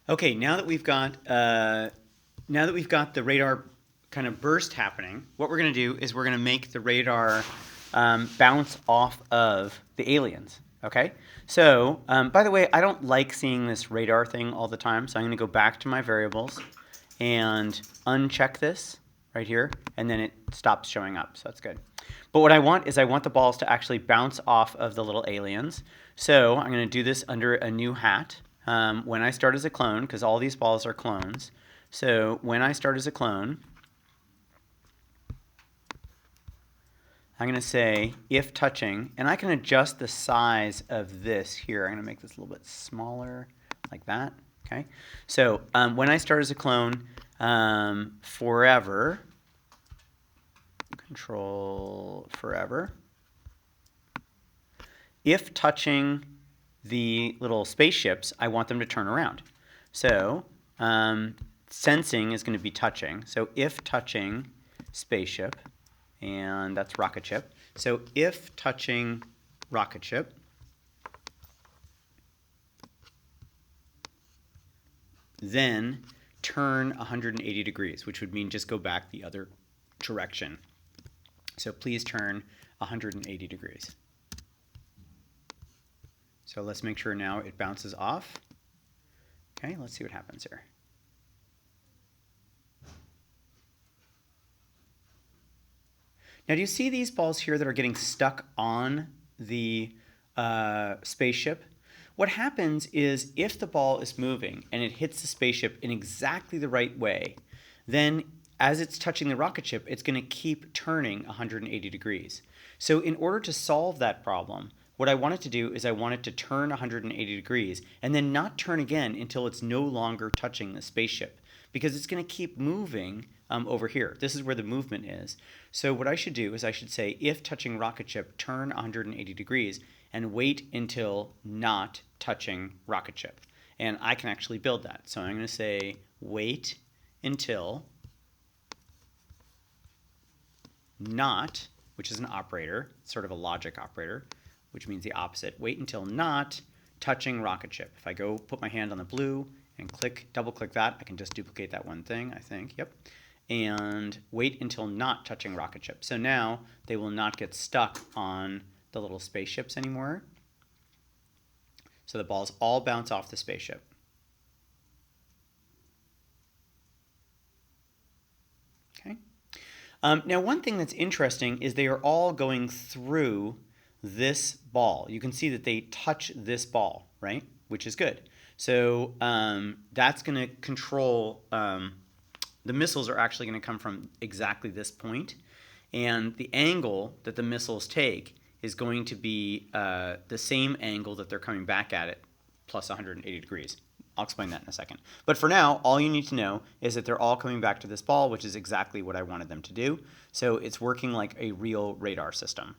Okay, now that we've got the radar kind of burst happening, what we're going to do is we're going to make the radar bounce off of the aliens. Okay, so by the way, I don't like seeing this radar thing all the time, so I'm going to go back to my variables and uncheck this right here, and then it stops showing up, so that's good. But what I want is I want the balls to actually bounce off of the little aliens. So I'm going to do this under a new hat. When I start as a clone, because all these balls are clones. So when I start as a clone, I'm going to say if touching, and I can adjust the size of this here. I'm going to make this a little bit smaller, like that. Okay. So when I start as a clone, forever, control forever. If touching the little spaceships, I want them to turn around. So sensing is going to be touching. So if touching spaceship, and that's rocket ship. So if touching rocket ship, then turn 180 degrees, which would mean just go back the other direction. So please turn 180 degrees. So let's make sure now it bounces off. Okay, let's see what happens here. Now, do you see these balls here that are getting stuck on the spaceship? What happens is if the ball is moving and it hits the spaceship in exactly the right way, then as it's touching the rocket ship, it's going to keep turning 180 degrees. So in order to solve that problem, what I want it to do is I want it to turn 180 degrees and then not turn again until it's no longer touching the spaceship, because it's going to keep moving over here. This is where the movement is. So what I should do is I should say if touching rocket ship, turn 180 degrees and wait until not touching rocket ship. And I can actually build that. So I'm going to say wait until not, which is an operator, sort of a logic operator, which means the opposite. Wait until not touching rocket ship. If I go put my hand on the blue and double click that, I can just duplicate that one thing, I think, yep. And wait until not touching rocket ship. So now they will not get stuck on the little spaceships anymore. So the balls all bounce off the spaceship. Okay. Now one thing that's interesting is they are all going through this ball. You can see that they touch this ball, right? Which is good. So that's going to control, the missiles are actually going to come from exactly this point. And the angle that the missiles take is going to be the same angle that they're coming back at it, plus 180 degrees. I'll explain that in a second. But for now, all you need to know is that they're all coming back to this ball, which is exactly what I wanted them to do. So it's working like a real radar system.